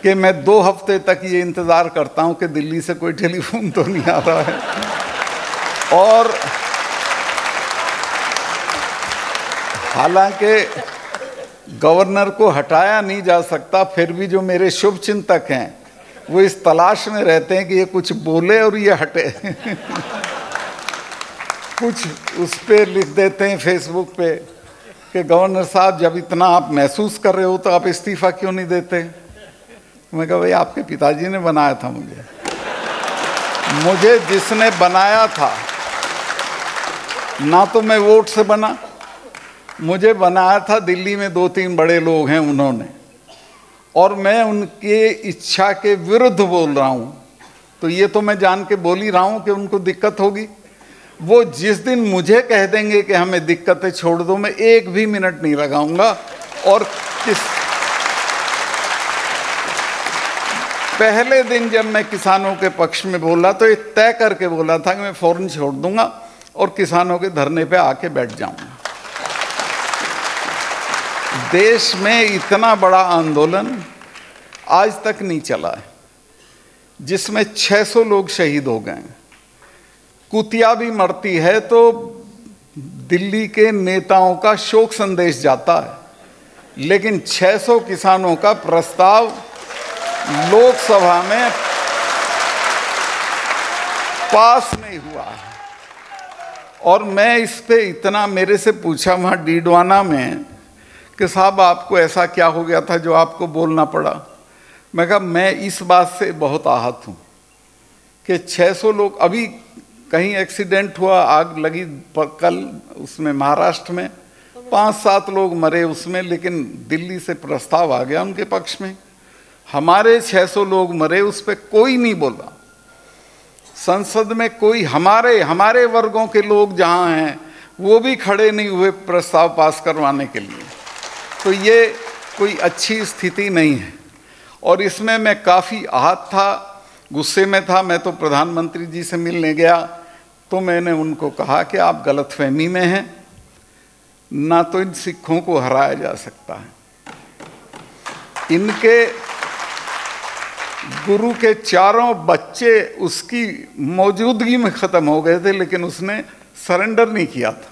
कि मैं 2 हफ्ते तक ये इंतज़ार करता हूँ कि दिल्ली से कोई टेलीफोन तो नहीं आ रहा है। और हालांकि गवर्नर को हटाया नहीं जा सकता, फिर भी जो मेरे शुभ चिंतक हैं वो इस तलाश में रहते हैं कि ये कुछ बोले और ये हटे। कुछ उस पर लिख देते हैं फेसबुक पे कि गवर्नर साहब जब इतना आप महसूस कर रहे हो तो आप इस्तीफा क्यों नहीं देते। मैं कहा भाई आपके पिताजी ने बनाया था मुझे जिसने बनाया था, ना तो मैं वोट से बना, मुझे बनाया था दिल्ली में 2-3 बड़े लोग हैं उन्होंने, और मैं उनके इच्छा के विरुद्ध बोल रहा हूं, तो ये तो मैं जान के बोल ही रहा हूं कि उनको दिक्कत होगी। वो जिस दिन मुझे कह देंगे कि हमें दिक्कतें छोड़ दो, मैं 1 भी मिनट नहीं लगाऊंगा। और पहले दिन जब मैं किसानों के पक्ष में बोला तो ये तय करके बोला था कि मैं फौरन छोड़ दूंगा और किसानों के धरने पे आके बैठ जाऊंगा। देश में इतना बड़ा आंदोलन आज तक नहीं चला है जिसमें 600 लोग शहीद हो गए। कुतिया भी मरती है तो दिल्ली के नेताओं का शोक संदेश जाता है, लेकिन 600 किसानों का प्रस्ताव लोकसभा में पास नहीं हुआ है। और मैं इस पे इतना, मेरे से पूछा वहाँ डीडवाना में कि साहब आपको ऐसा क्या हो गया था जो आपको बोलना पड़ा। मैं कहा मैं इस बात से बहुत आहत हूँ कि 600 लोग, अभी कहीं एक्सीडेंट हुआ, आग लगी कल उसमें महाराष्ट्र में, 5-7 लोग मरे उसमें, लेकिन दिल्ली से प्रस्ताव आ गया उनके पक्ष में। हमारे 600 लोग मरे, उस पर कोई नहीं बोला। संसद में कोई हमारे वर्गों के लोग जहाँ हैं वो भी खड़े नहीं हुए प्रस्ताव पास करवाने के लिए। तो ये कोई अच्छी स्थिति नहीं है और इसमें मैं काफ़ी आहत था, गुस्से में था। मैं तो प्रधानमंत्री जी से मिलने गया तो मैंने उनको कहा कि आप गलतफहमी में हैं, ना तो इन सिखों को हराया जा सकता है। इनके गुरु के 4 बच्चे उसकी मौजूदगी में ख़त्म हो गए थे, लेकिन उसने सरेंडर नहीं किया था।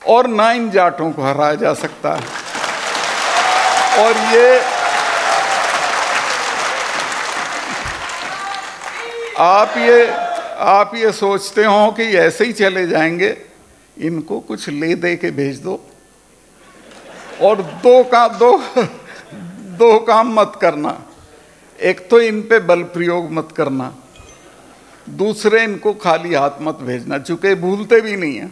और ना इन जाटों को हराया जा सकता है। और ये आप ये सोचते हो कि ऐसे ही चले जाएंगे, इनको कुछ ले दे के भेज दो। और दो काम मत करना, एक तो इन पे बल प्रयोग मत करना, दूसरे इनको खाली हाथ मत भेजना, चूंकि भूलते भी नहीं हैं,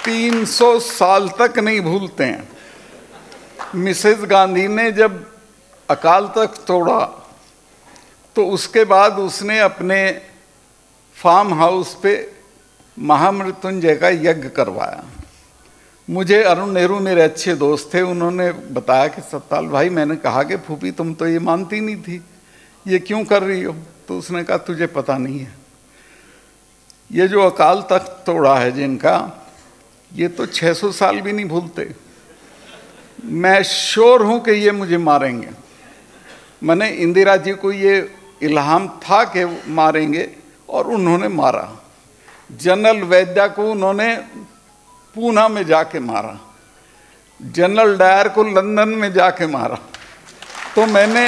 300 साल तक नहीं भूलते हैं। मिसेस गांधी ने जब अकाल तख्त तोड़ा तो उसके बाद उसने अपने फार्म हाउस पे महामृत्युंजय का यज्ञ करवाया। मुझे अरुण नेहरू मेरे अच्छे दोस्त थे, उन्होंने बताया कि सत्ताल भाई, मैंने कहा कि फूफी तुम तो ये मानती नहीं थी, ये क्यों कर रही हो? तो उसने कहा तुझे पता नहीं है, ये जो अकाल तख्त तोड़ा है जिनका, ये तो 600 साल भी नहीं भूलते। मैं श्योर हूं कि ये मुझे मारेंगे। मैंने इंदिरा जी को ये इल्हाम था कि मारेंगे और उन्होंने मारा। जनरल वैद्या को उन्होंने पूना में जाके मारा, जनरल डायर को लंदन में जाके मारा। तो मैंने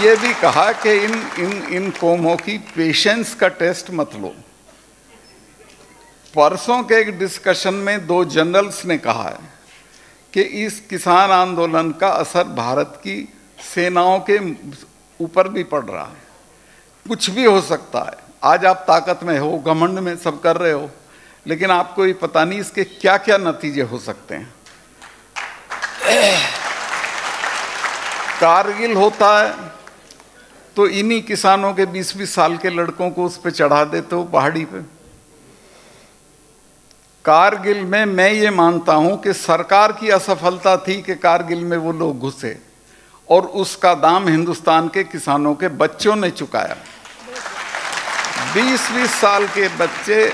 ये भी कहा कि इन कौमों की पेशेंस का टेस्ट मत लो। परसों के एक डिस्कशन में 2 जनरल्स ने कहा है कि इस किसान आंदोलन का असर भारत की सेनाओं के ऊपर भी पड़ रहा है। कुछ भी हो सकता है, आज आप ताकत में हो, घमंड में सब कर रहे हो, लेकिन आपको ये पता नहीं इसके क्या क्या नतीजे हो सकते हैं। कारगिल होता है तो इन्हीं किसानों के 20-20 साल के लड़कों को उस पर चढ़ा देते हो पहाड़ी पे। कारगिल में मैं ये मानता हूं कि सरकार की असफलता थी कि कारगिल में वो लोग घुसे, और उसका दाम हिंदुस्तान के किसानों के बच्चों ने चुकाया। 20-20 साल के बच्चे,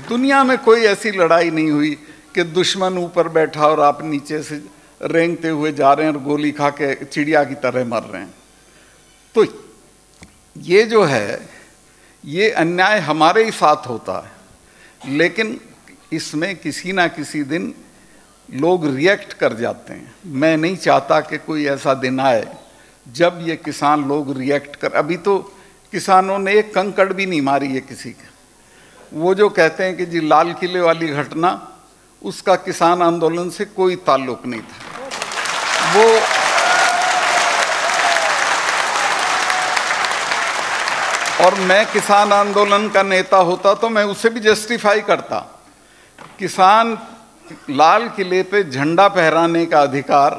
दुनिया में कोई ऐसी लड़ाई नहीं हुई कि दुश्मन ऊपर बैठा और आप नीचे से रेंगते हुए जा रहे हैं और गोली खा के चिड़िया की तरह मर रहे हैं। तो ये जो है, ये अन्याय हमारे ही साथ होता है, लेकिन इसमें किसी ना किसी दिन लोग रिएक्ट कर जाते हैं। मैं नहीं चाहता कि कोई ऐसा दिन आए जब ये किसान लोग रिएक्ट कर। अभी तो किसानों ने एक कंकड़ भी नहीं मारी है किसी के। वो जो कहते हैं कि जी लाल किले वाली घटना, उसका किसान आंदोलन से कोई ताल्लुक नहीं था। वो और मैं किसान आंदोलन का नेता होता तो मैं उसे भी जस्टिफाई करता। किसान लाल किले पे झंडा फहराने का अधिकार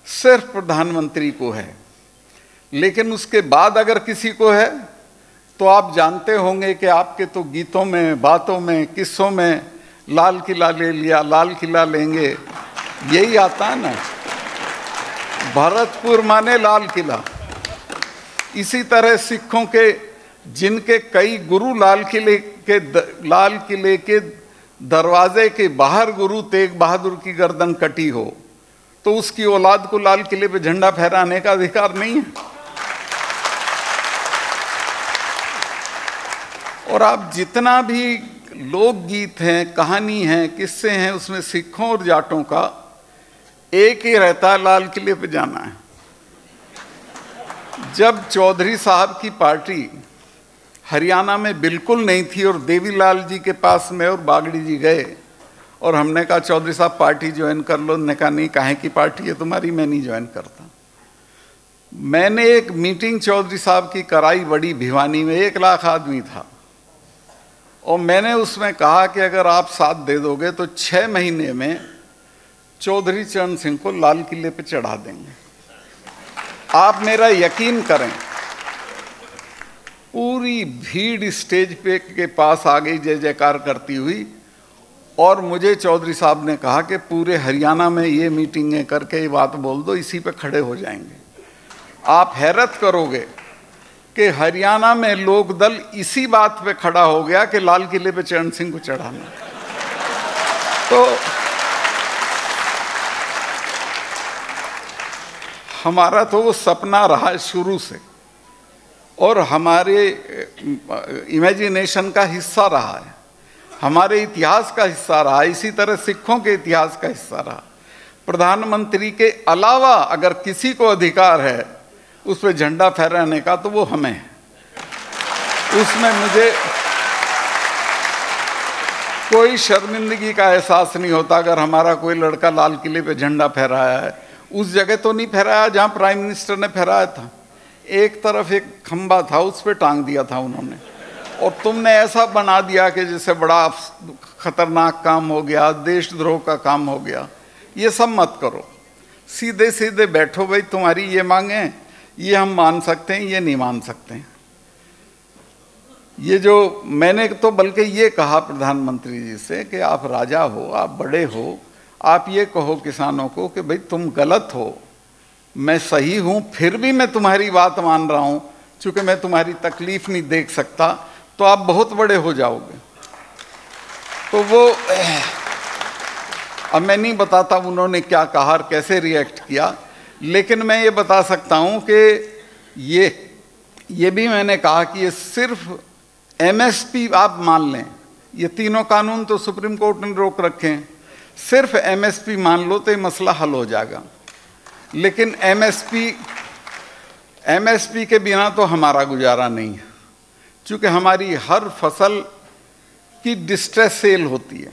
सिर्फ प्रधानमंत्री को है, लेकिन उसके बाद अगर किसी को है तो आप जानते होंगे कि आपके तो गीतों में, बातों में, किस्सों में लाल किला ले लिया, लाल किला लेंगे, यही आता है ना। भरतपुर माने लाल किला। इसी तरह सिखों के जिनके कई गुरु लाल किले के दरवाजे के बाहर गुरु तेग बहादुर की गर्दन कटी हो, तो उसकी औलाद को लाल किले पे झंडा फहराने का अधिकार नहीं है। और आप जितना भी लोकगीत हैं, कहानी हैं, किस्से हैं, उसमें सिखों और जाटों का एक ही रहता है, लाल किले पे जाना है। जब चौधरी साहब की पार्टी हरियाणा में बिल्कुल नहीं थी और देवीलाल जी के पास में और बागड़ी जी गए और हमने कहा चौधरी साहब पार्टी ज्वाइन कर लो, उन्होंने कहा नहीं, काहे की पार्टी है तुम्हारी, मैं नहीं ज्वाइन करता। मैंने एक मीटिंग चौधरी साहब की कराई बड़ी भिवानी में, 1 लाख आदमी था, और मैंने उसमें कहा कि अगर आप साथ दे दोगे तो 6 महीने में चौधरी चरण सिंह को लाल किले पे चढ़ा देंगे। आप मेरा यकीन करें, पूरी भीड़ स्टेज पे के पास आ गई जय जयकार करती हुई, और मुझे चौधरी साहब ने कहा कि पूरे हरियाणा में ये मीटिंगें करके ये बात बोल दो, इसी पे खड़े हो जाएंगे। आप हैरत करोगे कि हरियाणा में लोकदल इसी बात पे खड़ा हो गया कि लाल किले पे चरण सिंह को चढ़ाना। तो हमारा तो वो सपना रहा शुरू से और हमारे इमेजिनेशन का हिस्सा रहा है, हमारे इतिहास का हिस्सा रहा। इसी तरह सिखों के इतिहास का हिस्सा रहा। प्रधानमंत्री के अलावा अगर किसी को अधिकार है उस पर झंडा फहराने का तो वो हमें है। उसमें मुझे कोई शर्मिंदगी का एहसास नहीं होता अगर हमारा कोई लड़का लाल किले पे झंडा फहराया है। उस जगह तो नहीं फहराया जहां प्राइम मिनिस्टर ने फहराया था। एक तरफ एक खंबा था, उस पर टांग दिया था उन्होंने, और तुमने ऐसा बना दिया कि जैसे बड़ा खतरनाक काम हो गया, देशद्रोह का काम हो गया। ये सब मत करो, सीधे सीधे बैठो भाई, तुम्हारी ये मांगे, ये हम मान सकते हैं, ये नहीं मान सकते हैं। ये जो मैंने तो बल्कि ये कहा प्रधानमंत्री जी से कि आप राजा हो, आप बड़े हो, आप ये कहो किसानों को कि भाई तुम गलत हो, मैं सही हूं, फिर भी मैं तुम्हारी बात मान रहा हूं, चूंकि मैं तुम्हारी तकलीफ नहीं देख सकता, तो आप बहुत बड़े हो जाओगे। तो वो अब मैं नहीं बताता उन्होंने क्या कहा और कैसे रिएक्ट किया, लेकिन मैं ये बता सकता हूं कि ये भी मैंने कहा कि ये सिर्फ एमएसपी आप मान लें, ये तीनों कानून तो सुप्रीम कोर्ट ने रोक रखे हैं, सिर्फ एमएसपी मान लो तो ये मसला हल हो जाएगा। लेकिन एमएसपी के बिना तो हमारा गुजारा नहीं है, क्योंकि हमारी हर फसल की डिस्ट्रेस सेल होती है।